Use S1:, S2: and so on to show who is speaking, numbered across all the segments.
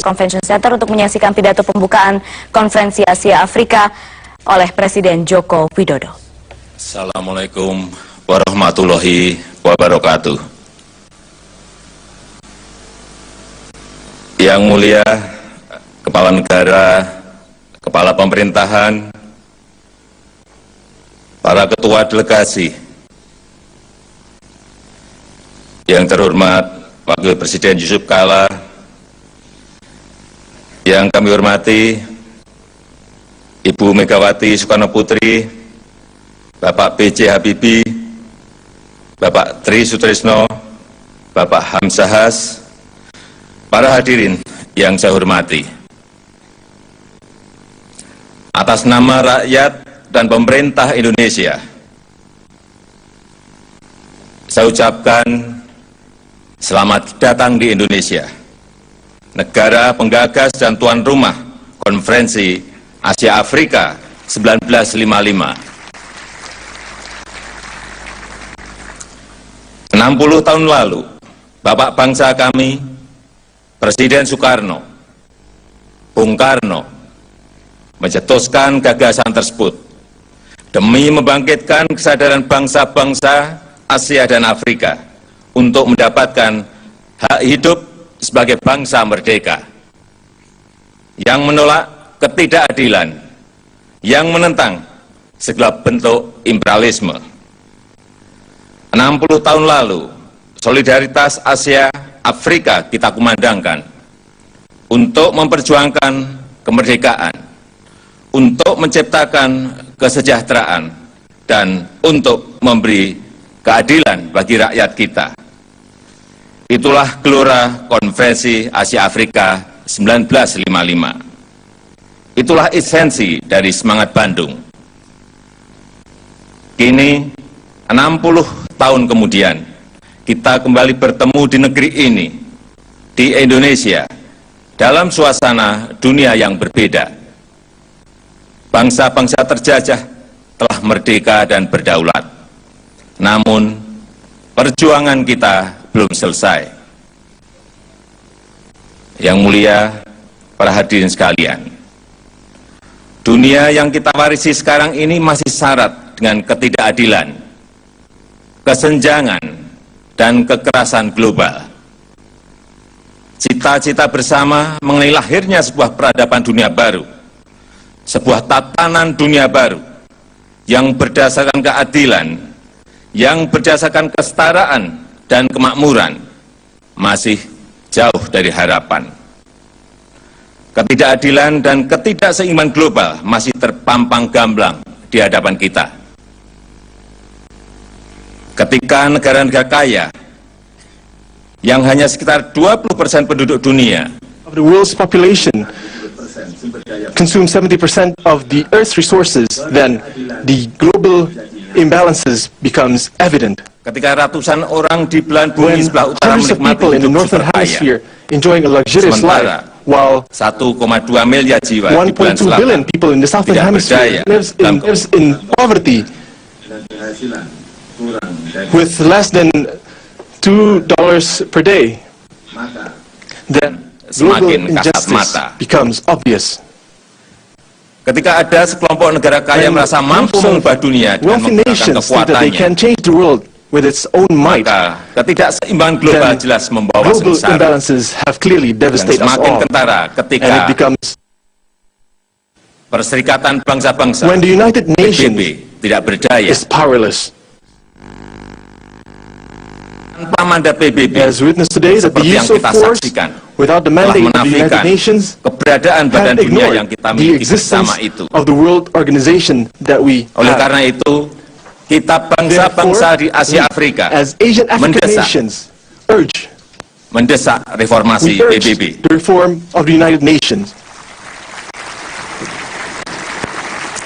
S1: Convention Center untuk menyaksikan pidato pembukaan Konferensi Asia Afrika oleh Presiden Joko Widodo.
S2: Assalamualaikum warahmatullahi wabarakatuh. Yang mulia Kepala Negara, Kepala Pemerintahan, para ketua delegasi, yang terhormat Wakil Presiden Yusuf Kala, yang kami hormati Ibu Megawati Soekarno Putri, Bapak B.J. Habibie, Bapak Tri Sutrisno, Bapak Hamzahas, para hadirin yang saya hormati. Atas nama rakyat dan pemerintah Indonesia, saya ucapkan selamat datang di Indonesia, negara penggagas dan tuan rumah Konferensi Asia Afrika 1955. 60 tahun lalu, Bapak bangsa kami, Presiden Soekarno, Bung Karno, mencetuskan gagasan tersebut demi membangkitkan kesadaran bangsa-bangsa Asia dan Afrika untuk mendapatkan hak hidup sebagai bangsa merdeka, yang menolak ketidakadilan, yang menentang segala bentuk imperialisme. 60 tahun lalu, solidaritas Asia Afrika kita kumandangkan untuk memperjuangkan kemerdekaan, untuk menciptakan kesejahteraan, dan untuk memberi keadilan bagi rakyat kita. Itulah gelora Konferensi Asia Afrika 1955. Itulah esensi dari semangat Bandung. Kini, 60 tahun kemudian, kita kembali bertemu di negeri ini, di Indonesia, dalam suasana dunia yang berbeda. Bangsa-bangsa terjajah telah merdeka dan berdaulat. Namun, perjuangan kita belum selesai. Yang mulia, para hadirin sekalian, dunia yang kita warisi sekarang ini masih syarat dengan ketidakadilan, kesenjangan, dan kekerasan global. Cita-cita bersama mengenai lahirnya sebuah peradaban dunia baru, sebuah tatanan dunia baru yang berdasarkan keadilan, yang berdasarkan kesetaraan dan kemakmuran, masih jauh dari harapan. Ketidakadilan dan ketidakseimbangan global masih terpampang gamblang di hadapan kita. Ketika negara-negara kaya yang hanya sekitar 20% penduduk dunia
S3: of the world's population consume 70% of the Earth's resources, then the global imbalances becomes evident.
S2: Ketika ratusan orang di belahan bumi
S3: When
S2: sebelah utara
S3: hundreds of
S2: menikmati
S3: people in the
S2: hidup
S3: northern
S2: super kaya,
S3: hemisphere enjoying a luxurious life,
S2: sementara
S3: while
S2: 1,2 miliar jiwa di belahan
S3: 1.2 billion
S2: selatan
S3: people in the southern
S2: tidak
S3: hemisphere
S2: berdaya
S3: lives in poverty with less than $2 per day, then global
S2: semakin kasat
S3: injustice
S2: mata.
S3: becomes obvious.
S2: Ketika ada sekelompok negara kaya
S3: When
S2: merasa mampu
S3: groups of
S2: mengubah dunia dengan
S3: wealthy
S2: menggunakan
S3: nations think that they
S2: kekuatannya,
S3: can change the world with its own might,
S2: maka ketidakseimbangan global
S3: then
S2: jelas membawa
S3: global
S2: sengsara
S3: imbalances have clearly
S2: yang
S3: devastated us
S2: semakin
S3: all,
S2: kentara
S3: and
S2: ketika
S3: it becomes
S2: Perserikatan Bangsa-Bangsa
S3: when the United Nations
S2: PBB tidak berdaya
S3: is powerless.
S2: tanpa mandat PBB,
S3: As witness today, that the
S2: seperti yang
S3: use of
S2: kita
S3: force
S2: saksikan
S3: without the
S2: telah
S3: mandate of the United
S2: menafikan
S3: Nations
S2: keberadaan badan
S3: have
S2: dunia
S3: ignored
S2: yang kita
S3: the
S2: miliki
S3: existence
S2: bersama itu.
S3: of the world organization that we
S2: Oleh
S3: have.
S2: karena itu, kita bangsa-bangsa di Asia Afrika
S3: As Asian African
S2: mendesak
S3: nations
S2: mendesak reformasi
S3: we urge
S2: PBB
S3: the reform of the United Nations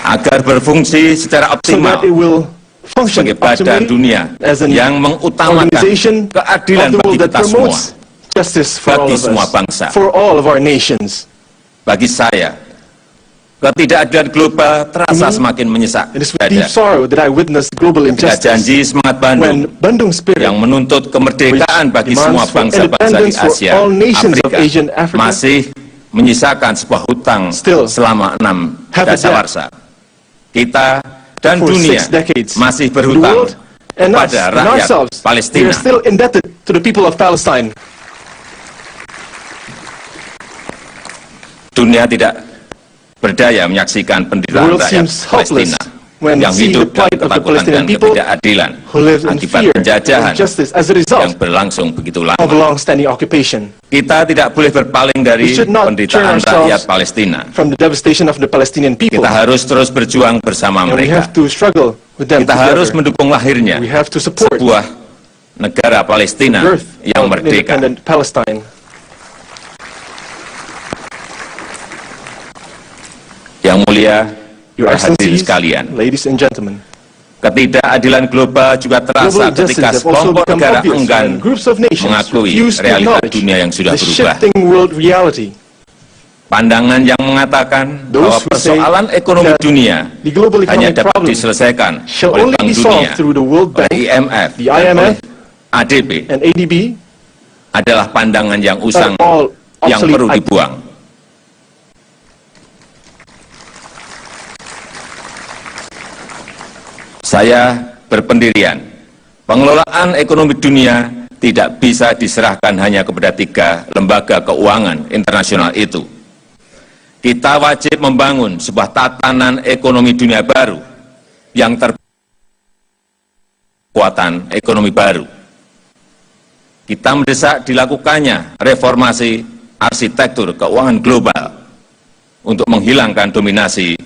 S2: agar berfungsi secara
S3: so
S2: optimal
S3: that it will function
S2: sebagai badan
S3: optimally
S2: dunia
S3: as an
S2: yang mengutamakan
S3: organization
S2: keadilan
S3: of the
S2: bagi
S3: world that
S2: kita semua.
S3: promotes justice for all
S2: Bagi
S3: of
S2: semua
S3: us,
S2: bangsa.
S3: for all of our nations.
S2: Bagi saya, ketidakadilan global terasa semakin menyesak
S3: It is with
S2: dada.
S3: deep sorrow that I witnessed global
S2: Ketika
S3: injustice
S2: janji semangat Bandung
S3: when Bandung Spirit,
S2: yang menuntut kemerdekaan
S3: which
S2: bagi semua
S3: demands for
S2: bangsa-bangsa di
S3: independence for
S2: Asia
S3: all nations of
S2: Afrika
S3: Asian Africa,
S2: masih menyisakan sebuah hutang
S3: Still
S2: selama 6
S3: have a debt
S2: dasawarsa. Kita dan
S3: for
S2: dunia
S3: 6 decades.
S2: masih
S3: The
S2: berhutang
S3: world and us,
S2: pada
S3: and
S2: rakyat
S3: ourselves, we
S2: Palestina.
S3: are still indebted to the people of Palestine.
S2: Dunia tidak berdaya menyaksikan
S3: The
S2: penderitaan
S3: world
S2: rakyat
S3: seems hopeless
S2: Palestina
S3: when
S2: yang
S3: seeing the
S2: hidup dalam
S3: plight of the
S2: ketakutan
S3: Palestinian
S2: dan
S3: people
S2: ketidakadilan
S3: who live in
S2: akibat
S3: fear
S2: penjajahan
S3: and injustice as a
S2: yang
S3: result
S2: berlangsung begitu
S3: of
S2: lama.
S3: long-standing occupation.
S2: Kita tidak boleh berpaling dari
S3: We should not
S2: penderitaan
S3: turn ourselves
S2: rakyat Palestina.
S3: from the devastation of the Palestinian people,
S2: Kita harus terus berjuang bersama
S3: and we
S2: mereka.
S3: have to struggle with them
S2: Kita harus
S3: together.
S2: mendukung lahirnya
S3: We have to support
S2: sebuah negara Palestina
S3: the birth
S2: yang
S3: of
S2: merdeka.
S3: independent Palestine.
S2: Yang mulia,
S3: Your
S2: para hadirin
S3: Excellencies,
S2: sekalian,
S3: ladies and gentlemen,
S2: ketidakadilan global juga terasa
S3: global
S2: ketika
S3: injustices have also
S2: sekelompok
S3: become
S2: negara
S3: obvious
S2: enggan
S3: when groups of nations
S2: mengakui
S3: refuse to
S2: realita
S3: acknowledge
S2: dunia yang sudah
S3: the
S2: berubah.
S3: shifting world reality.
S2: Pandangan yang mengatakan
S3: Those
S2: bahwa
S3: who say
S2: persoalan ekonomi
S3: that
S2: dunia
S3: the global
S2: hanya
S3: economic
S2: dapat
S3: problem
S2: diselesaikan
S3: shall
S2: oleh
S3: only
S2: Bank
S3: be
S2: Dunia,
S3: solved through the World
S2: oleh
S3: Bank,
S2: IMF,
S3: the
S2: dan oleh
S3: IMF,
S2: ADB
S3: and ADB
S2: adalah pandangan yang
S3: are
S2: usang
S3: all
S2: yang perlu
S3: obsolete.
S2: dibuang. Saya berpendirian, pengelolaan ekonomi dunia tidak bisa diserahkan hanya kepada 3 lembaga keuangan internasional itu. Kita wajib membangun sebuah tatanan ekonomi dunia baru yang kekuatan ekonomi baru. Kita mendesak dilakukannya reformasi arsitektur keuangan global untuk menghilangkan dominasi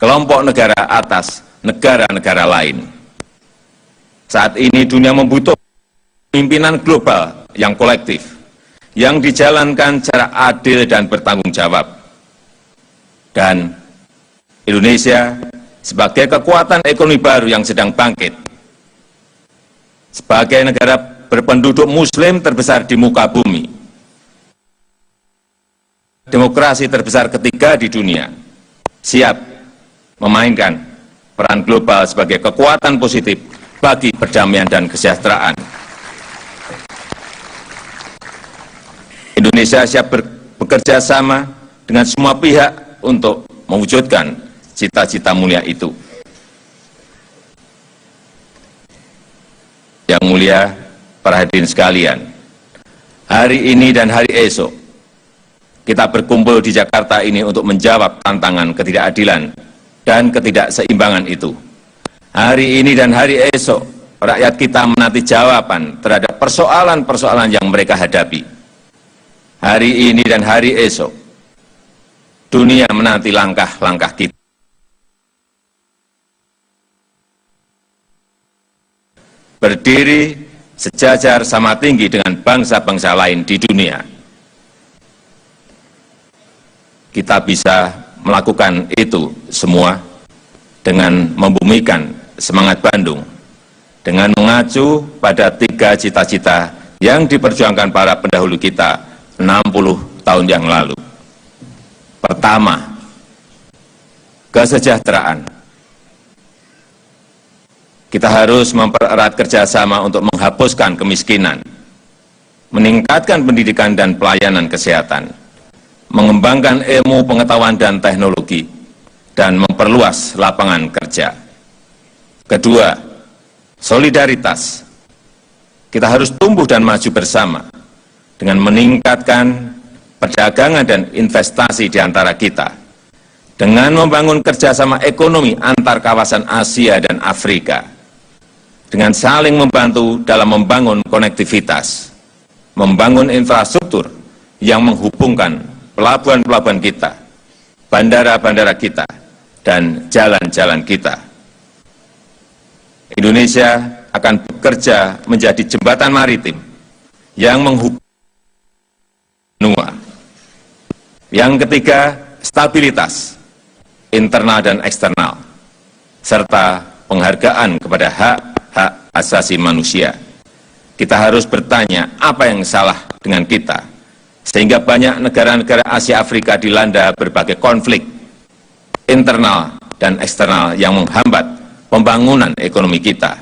S2: kelompok negara atas negara-negara lain. Saat ini dunia membutuhkan pimpinan global yang kolektif, yang dijalankan secara adil dan bertanggung jawab. Dan Indonesia sebagai kekuatan ekonomi baru yang sedang bangkit, sebagai negara berpenduduk muslim terbesar di muka bumi, demokrasi terbesar ketiga di dunia, siap memainkan peran global sebagai kekuatan positif bagi perdamaian dan kesejahteraan. Indonesia siap bekerja sama dengan semua pihak untuk mewujudkan cita-cita mulia itu. Yang mulia, para hadirin sekalian, hari ini dan hari esok, kita berkumpul di Jakarta ini untuk menjawab tantangan ketidakadilan dan ketidakseimbangan itu. Hari ini dan hari esok, rakyat kita menanti jawaban terhadap persoalan-persoalan yang mereka hadapi. Hari ini dan hari esok, dunia menanti langkah-langkah kita. Berdiri sejajar sama tinggi dengan bangsa-bangsa lain di dunia. Kita bisa melakukan itu semua dengan membumikan semangat Bandung, dengan mengacu pada 3 cita-cita yang diperjuangkan para pendahulu kita 60 tahun yang lalu. Pertama, kesejahteraan. Kita harus mempererat kerjasama untuk menghapuskan kemiskinan, meningkatkan pendidikan dan pelayanan kesehatan, mengembangkan ilmu pengetahuan dan teknologi, dan memperluas lapangan kerja. Kedua, solidaritas. Kita harus tumbuh dan maju bersama dengan meningkatkan perdagangan dan investasi di antara kita, dengan membangun kerjasama ekonomi antar kawasan Asia dan Afrika, dengan saling membantu dalam membangun konektivitas, membangun infrastruktur yang menghubungkan pelabuhan-pelabuhan kita, bandara-bandara kita, dan jalan-jalan kita. Indonesia akan bekerja menjadi jembatan maritim yang menghubungkan benua. Yang ketiga, stabilitas internal dan eksternal, serta penghargaan kepada hak-hak asasi manusia. Kita harus bertanya apa yang salah dengan kita, sehingga banyak negara-negara Asia Afrika dilanda berbagai konflik internal dan eksternal yang menghambat pembangunan ekonomi kita.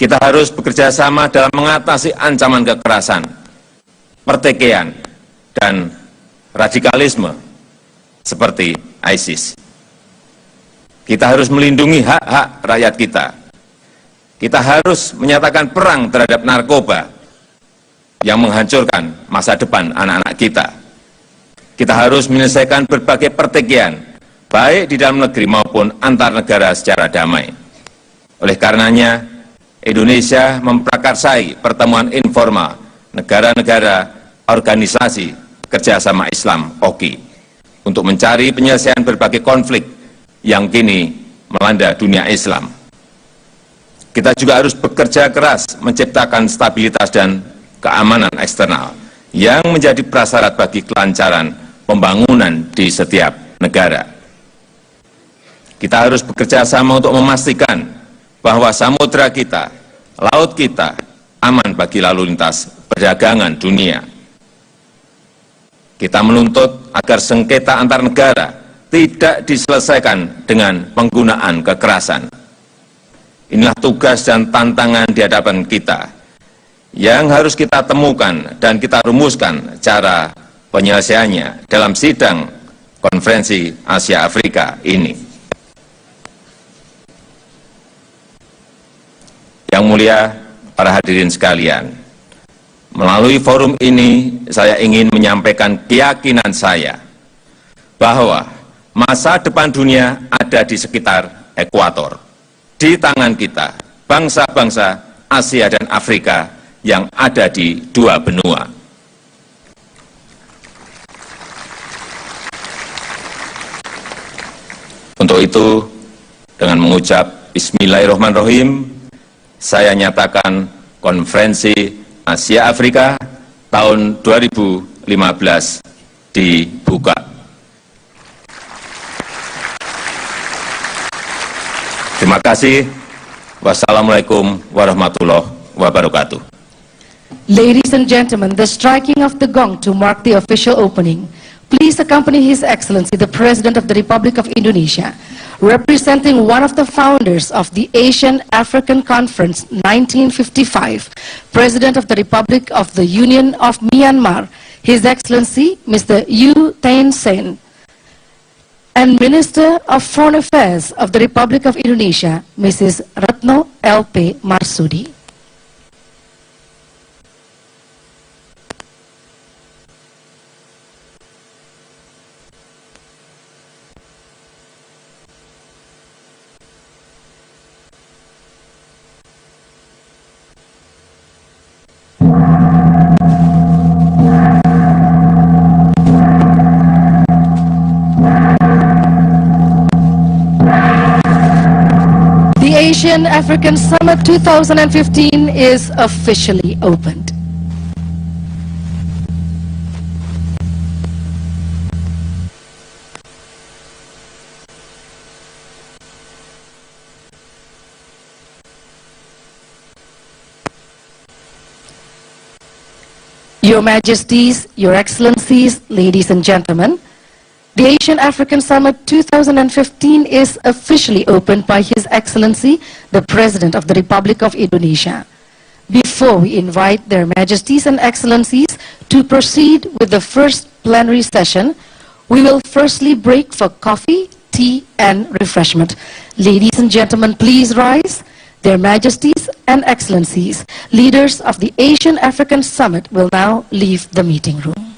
S2: Kita harus bekerja sama dalam mengatasi ancaman kekerasan, pertikaian, dan radikalisme seperti ISIS. Kita harus melindungi hak-hak rakyat kita. Kita harus menyatakan perang terhadap narkoba yang menghancurkan masa depan anak-anak kita. Kita harus menyelesaikan berbagai pertikaian, baik di dalam negeri maupun antar negara secara damai. Oleh karenanya, Indonesia memprakarsai pertemuan informal negara-negara organisasi kerjasama Islam (OKI) untuk mencari penyelesaian berbagai konflik yang kini melanda dunia Islam. Kita juga harus bekerja keras menciptakan stabilitas dan keamanan eksternal yang menjadi prasyarat bagi kelancaran pembangunan di setiap negara. Kita harus bekerja sama untuk memastikan bahwa samudera kita, laut kita, aman bagi lalu lintas perdagangan dunia. Kita menuntut agar sengketa antar negara tidak diselesaikan dengan penggunaan kekerasan. Inilah tugas dan tantangan di hadapan kita yang harus kita temukan dan kita rumuskan cara penyelesaiannya dalam sidang konferensi Asia Afrika ini. Yang mulia para hadirin sekalian, melalui forum ini saya ingin menyampaikan keyakinan saya bahwa masa depan dunia ada di sekitar ekuator, di tangan kita, bangsa-bangsa Asia dan Afrika yang ada di dua benua. Untuk itu, dengan mengucap Bismillahirrahmanirrahim, saya nyatakan konferensi Asia Afrika tahun 2015 dibuka. Terima kasih. Wassalamualaikum warahmatullahi wabarakatuh.
S4: Ladies and gentlemen, the striking of the gong to mark the official opening. Please accompany His Excellency, the President of the Republic of Indonesia, representing one of the founders of the Asian-African Conference 1955, President of the Republic of the Union of Myanmar, His Excellency Mr. U Thein Sein, and Minister of Foreign Affairs of the Republic of Indonesia, Mrs. Retno LP Marsudi. The Asian-African Summit 2015 is officially opened. Your Majesties, Your Excellencies, ladies and gentlemen, the Asian-African Summit 2015 is officially opened by His Excellency, the President of the Republic of Indonesia. Before we invite their Majesties and Excellencies to proceed with the first plenary session, we will firstly break for coffee, tea, and refreshment. Ladies and gentlemen, please rise. Their Majesties and Excellencies, leaders of the Asian-African Summit will now leave the meeting room.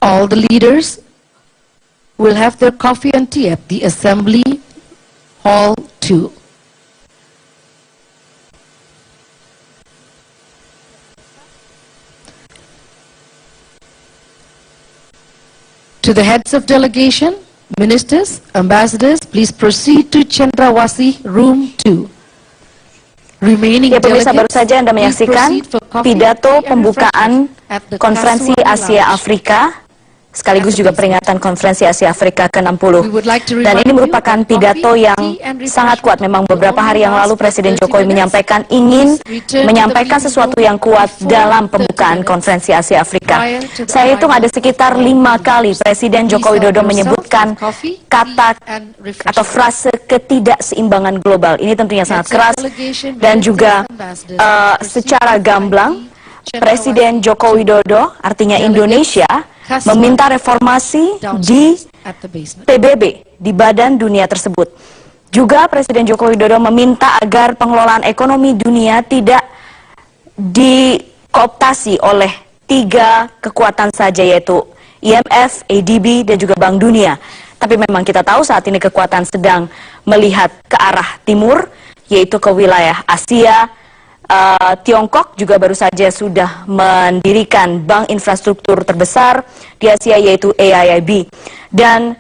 S4: All the leaders will have their coffee and tea at the Assembly Hall 2. To the heads of delegation, ministers, ambassadors, please proceed to Cendrawasih Room 2. Remaining
S1: Ya pemirsa, baru
S4: delegates,
S1: saja Anda
S4: please
S1: menyaksikan
S4: proceed for coffee,
S1: pidato
S4: tea, and
S1: pembukaan
S4: refreshment at the
S1: Konferensi
S4: Kasuari
S1: Asia
S4: Lounge.
S1: Afrika sekaligus juga peringatan konferensi Asia Afrika ke-60. Dan ini merupakan pidato yang sangat kuat. Memang beberapa hari yang lalu Presiden Jokowi menyampaikan ingin menyampaikan sesuatu yang kuat dalam pembukaan konferensi Asia Afrika. Saya hitung ada sekitar 5 kali Presiden Joko Widodo menyebutkan kata atau frase ketidakseimbangan global. Ini tentunya sangat keras dan juga secara gamblang Presiden Joko Widodo, artinya Indonesia, meminta reformasi di PBB, di Badan Dunia tersebut. Juga Presiden Joko Widodo meminta agar pengelolaan ekonomi dunia tidak dikooptasi oleh 3 kekuatan saja, yaitu IMF, ADB, dan juga Bank Dunia. Tapi memang kita tahu saat ini kekuatan sedang melihat ke arah timur, yaitu ke wilayah Asia. Tiongkok juga baru saja sudah mendirikan bank infrastruktur terbesar di Asia, yaitu AIIB. Dan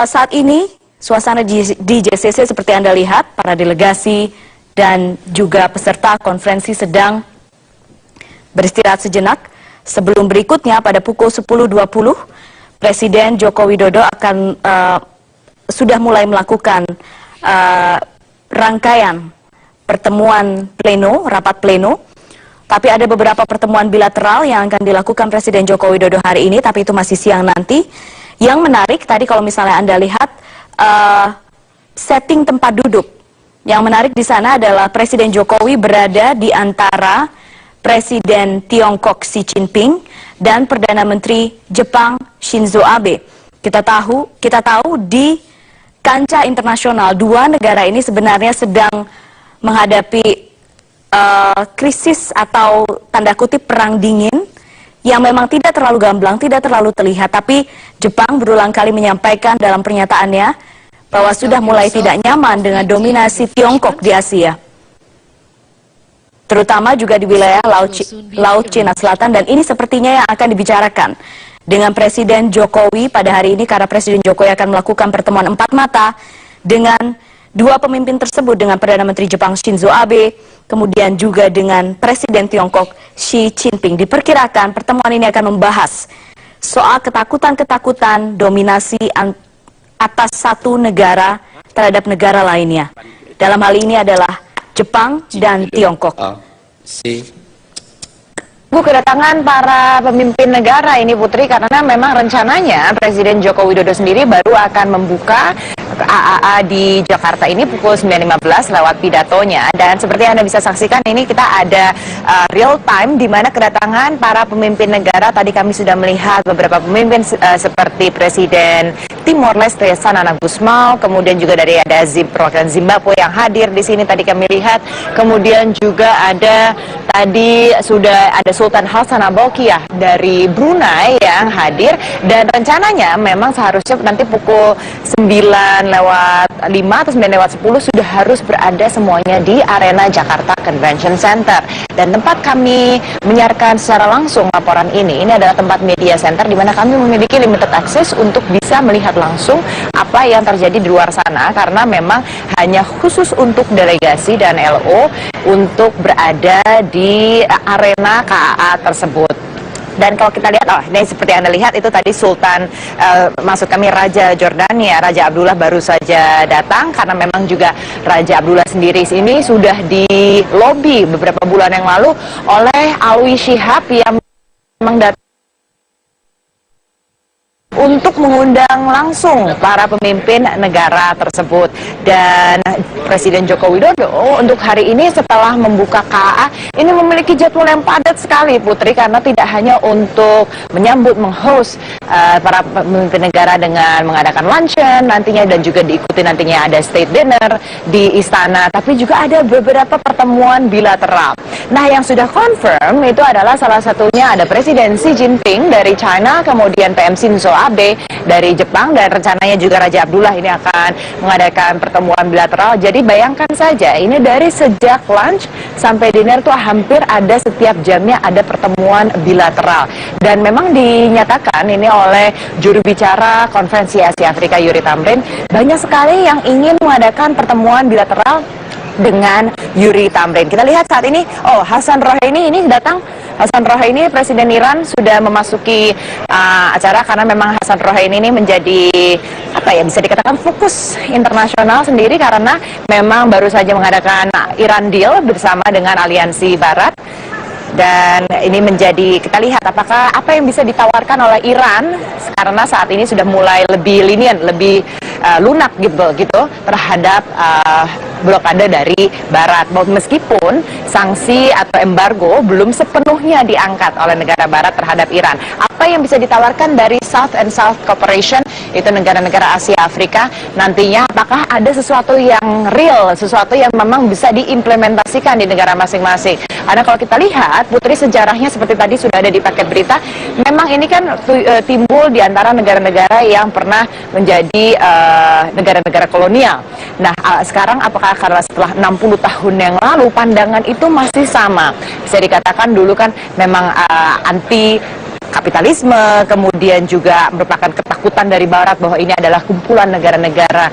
S1: saat ini suasana di JCC seperti Anda lihat, para delegasi dan juga peserta konferensi sedang beristirahat sejenak. Sebelum berikutnya pada pukul 10.20, Presiden Joko Widodo akan sudah mulai melakukan rangkaian pertemuan pleno, rapat pleno. Tapi ada beberapa pertemuan bilateral yang akan dilakukan Presiden Joko Widodo hari ini, tapi itu masih siang nanti. Yang menarik tadi kalau misalnya Anda lihat setting tempat duduk. Yang menarik di sana adalah Presiden Jokowi berada di antara Presiden Tiongkok Xi Jinping dan Perdana Menteri Jepang Shinzo Abe. Kita tahu di kancah internasional 2 negara ini sebenarnya sedang menghadapi krisis atau tanda kutip perang dingin yang memang tidak terlalu gamblang, tidak terlalu terlihat. Tapi Jepang berulang kali menyampaikan dalam pernyataannya bahwa sudah mulai tidak nyaman dengan dominasi Tiongkok di Asia, terutama juga di wilayah Laut Cina Selatan. Dan ini sepertinya yang akan dibicarakan dengan Presiden Jokowi pada hari ini, karena Presiden Jokowi akan melakukan pertemuan 4 mata dengan 2 pemimpin tersebut, dengan Perdana Menteri Jepang Shinzo Abe, kemudian juga dengan Presiden Tiongkok Xi Jinping. Diperkirakan pertemuan ini akan membahas soal ketakutan-ketakutan dominasi atas satu negara terhadap negara lainnya. Dalam hal ini adalah Jepang dan Tiongkok.
S5: Kedatangan para pemimpin negara ini, Putri, karena memang rencananya Presiden Joko Widodo sendiri baru akan membuka AAA di Jakarta ini pukul 9.15 lewat pidatonya. Dan seperti Anda bisa saksikan, ini kita ada real time di mana kedatangan para pemimpin negara. Tadi kami sudah melihat beberapa pemimpin seperti Presiden Timor Leste Sanana Gusmao, kemudian juga dari ada perwakilan Zimbabwe yang hadir di sini tadi kami lihat. Kemudian juga ada tadi sudah ada Sultan Hassanal Bolkiah dari Brunei yang hadir, dan rencananya memang seharusnya nanti pukul 9.05 atau 9.10 sudah harus berada semuanya di arena Jakarta Convention Center. Dan tempat kami menyiarkan secara langsung laporan ini adalah tempat media center di mana kami memiliki limited access untuk bisa melihat langsung apa yang terjadi di luar sana, karena memang hanya khusus untuk delegasi dan LO untuk berada di arena KAA tersebut. Dan kalau kita lihat, ini seperti Anda lihat itu tadi Sultan, maksud kami Raja Jordania, Raja Abdullah baru saja datang, karena memang juga Raja Abdullah sendiri ini sudah di lobi beberapa bulan yang lalu oleh Alwi Shihab yang memang datang untuk mengundang langsung para pemimpin negara tersebut. Dan Presiden Joko Widodo untuk hari ini setelah membuka KAA ini memiliki jadwal yang padat sekali, Putri, karena tidak hanya untuk menyambut, menghost para pemimpin negara dengan mengadakan luncheon nantinya, dan juga diikuti nantinya ada state dinner di istana, tapi juga ada beberapa pertemuan bilateral. Nah, yang sudah confirm itu adalah salah satunya ada Presiden Xi Jinping dari China, kemudian PM Shinzo Abe dari Jepang, dan rencananya juga Raja Abdullah ini akan mengadakan pertemuan bilateral. Jadi bayangkan saja, ini dari sejak lunch sampai dinner tuh hampir ada setiap jamnya ada pertemuan bilateral. Dan memang dinyatakan ini oleh juru bicara Konferensi Asia Afrika Yuri Tamrin, banyak sekali yang ingin mengadakan pertemuan bilateral dengan Yuri Tamrin. Kita lihat saat ini, Hassan Rouhaini ini datang Hassan Rouhaini, Presiden Iran, sudah memasuki acara karena memang Hassan Rouhaini ini menjadi bisa dikatakan fokus internasional sendiri karena memang baru saja mengadakan Iran Deal bersama dengan aliansi Barat. Dan ini menjadi, kita lihat apakah apa yang bisa ditawarkan oleh Iran karena saat ini sudah mulai lebih lenient, lebih lunak gitu terhadap blokade dari Barat. Meskipun sanksi atau embargo belum sepenuhnya diangkat oleh negara Barat terhadap Iran. Apa yang bisa ditawarkan dari South and South Cooperation, itu negara-negara Asia Afrika, nantinya apakah ada sesuatu yang real, sesuatu yang memang bisa diimplementasikan di negara masing-masing. Karena kalau kita lihat, Putri, sejarahnya seperti tadi sudah ada di paket berita, memang ini kan timbul di antara negara-negara yang pernah menjadi negara-negara kolonial. Nah, sekarang apakah karena setelah 60 tahun yang lalu pandangan itu masih sama? Bisa dikatakan dulu kan memang anti kapitalisme, kemudian juga merupakan ketakutan dari Barat bahwa ini adalah kumpulan negara-negara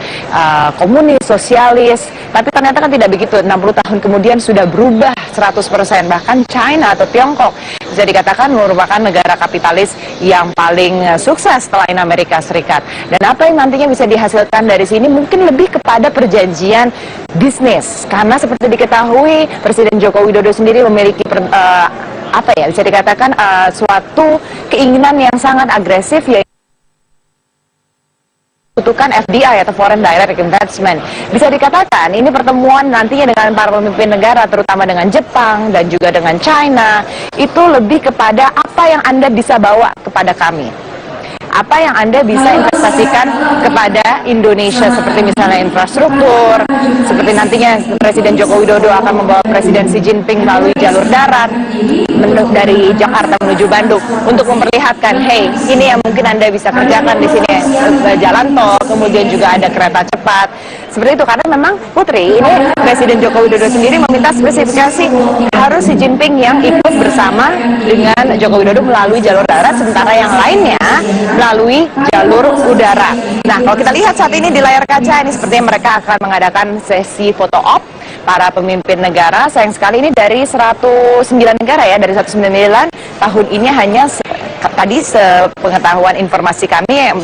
S5: komunis, sosialis. Tapi ternyata kan tidak begitu. 60 tahun kemudian sudah berubah 100%. Bahkan China atau Tiongkok bisa dikatakan merupakan negara kapitalis yang paling sukses selain Amerika Serikat. Dan apa yang nantinya bisa dihasilkan dari sini mungkin lebih kepada perjanjian bisnis. Karena seperti diketahui, Presiden Joko Widodo sendiri memiliki bisa dikatakan suatu keinginan yang sangat agresif, yaitu membutuhkan FDI atau Foreign Direct Investment. Bisa dikatakan ini pertemuan nantinya dengan para pemimpin negara, terutama dengan Jepang dan juga dengan China, itu lebih kepada apa yang Anda bisa bawa kepada kami. Apa yang Anda bisa investasikan kepada Indonesia, seperti misalnya infrastruktur, seperti nantinya Presiden Joko Widodo akan membawa Presiden Xi Jinping melalui jalur darat dari Jakarta menuju Bandung untuk memperlihatkan, hey, ini yang mungkin Anda bisa kerjakan di sini, jalan tol, kemudian juga ada kereta cepat. Seperti itu, karena memang Putri, ini Presiden Joko Widodo sendiri meminta spesifikasi harus Xi Jinping yang ikut bersama dengan Joko Widodo melalui jalur darat, sementara yang lainnya melalui jalur udara. Nah, kalau kita lihat saat ini di layar kaca, ini sepertinya mereka akan mengadakan sesi foto op para pemimpin negara. Sayang sekali ini dari 109 negara ya, dari 109 tahun ini hanya tadi sepengetahuan informasi kami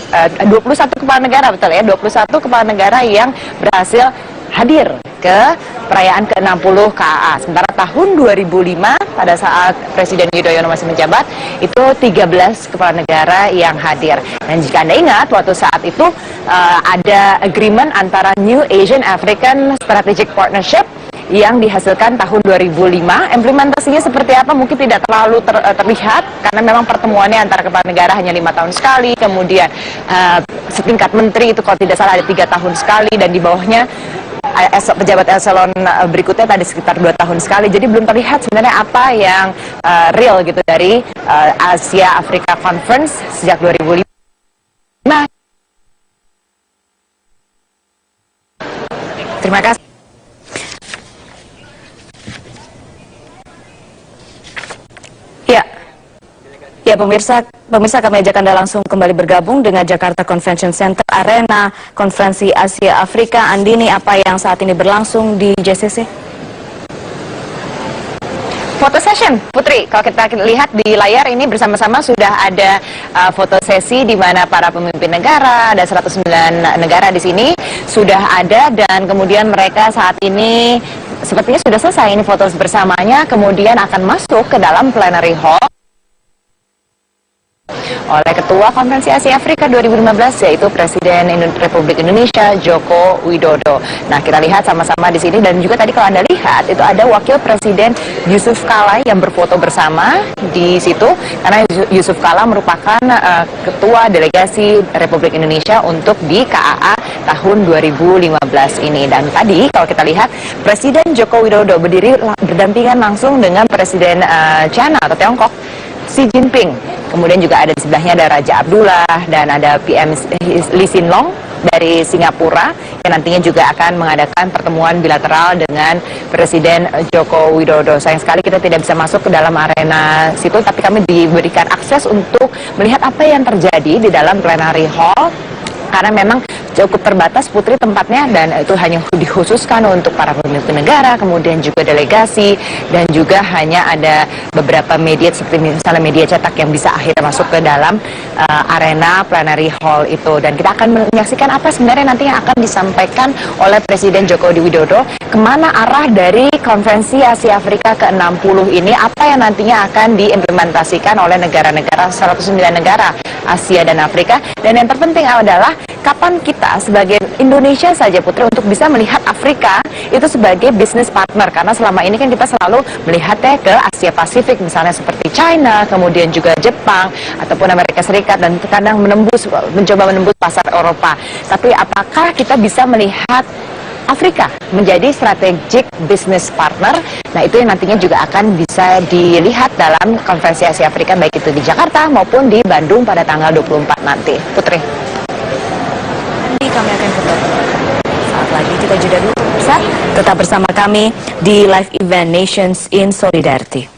S5: 21 kepala negara, betul ya, 21 kepala negara yang berhasil hadir ke perayaan ke-60 KAA. Sementara tahun 2005 pada saat Presiden Yudhoyono masih menjabat, itu 13 kepala negara yang hadir. Dan jika Anda ingat, waktu saat itu ada agreement antara New Asian African Strategic Partnership yang dihasilkan tahun 2005. Implementasinya seperti apa mungkin tidak terlalu terlihat karena memang pertemuannya antara kepala negara hanya 5 tahun sekali, kemudian setingkat menteri itu kalau tidak salah ada 3 tahun sekali, dan di bawahnya pejabat eselon berikutnya tadi sekitar 2 tahun sekali. Jadi belum terlihat sebenarnya apa yang real gitu dari Asia Africa Conference sejak 2005. Terima kasih. Ya pemirsa kami ajak Anda langsung kembali bergabung dengan Jakarta Convention Center, arena konferensi Asia Afrika. Andini, apa yang saat ini berlangsung di JCC? Foto session, Putri. Kalau kita lihat di layar ini bersama-sama sudah ada foto sesi di mana para pemimpin negara, ada 109 negara di sini sudah ada, dan kemudian mereka saat ini sepertinya sudah selesai ini foto bersamanya, kemudian akan masuk ke dalam plenary hall oleh Ketua Konferensi Asia Afrika 2015, yaitu Presiden Republik Indonesia Joko Widodo. Nah, kita lihat sama-sama di sini, dan juga tadi kalau Anda lihat itu ada Wakil Presiden Yusuf Kala yang berfoto bersama di situ, karena Yusuf Kala merupakan Ketua Delegasi Republik Indonesia untuk di KAA tahun 2015 ini. Dan tadi kalau kita lihat Presiden Joko Widodo berdampingan langsung dengan Presiden China atau Tiongkok, Xi Jinping. Kemudian juga ada di sebelahnya ada Raja Abdullah dan ada PM Lee Hsien Loong dari Singapura yang nantinya juga akan mengadakan pertemuan bilateral dengan Presiden Joko Widodo. Sayang sekali kita tidak bisa masuk ke dalam arena situ, tapi kami diberikan akses untuk melihat apa yang terjadi di dalam plenary hall karena memang cukup terbatas Putri tempatnya, dan itu hanya dikhususkan untuk para pemimpin negara, kemudian juga delegasi, dan juga hanya ada beberapa media seperti misalnya media cetak yang bisa akhirnya masuk ke dalam arena plenary hall itu. Dan kita akan menyaksikan apa sebenarnya nanti yang akan disampaikan oleh Presiden Joko Widodo, kemana arah dari konferensi Asia Afrika ke-60 ini, apa yang nantinya akan diimplementasikan oleh negara-negara 109 negara Asia dan Afrika. Dan yang terpenting adalah kapan kita sebagai Indonesia saja Putri untuk bisa melihat Afrika itu sebagai business partner, karena selama ini kan kita selalu melihatnya ke Asia Pasifik misalnya seperti China, kemudian juga Jepang ataupun Amerika Serikat, dan kadang mencoba menembus pasar Eropa. Tapi apakah kita bisa melihat Afrika menjadi strategic business partner? Nah, itu yang nantinya juga akan bisa dilihat dalam konferensi Asia Afrika, baik itu di Jakarta maupun di Bandung pada tanggal 24 nanti. Putri.
S1: Nanti kami akan kembali saat lagi, kita jeda dulu. Tetap bersama kami di live event Nations in Solidarity.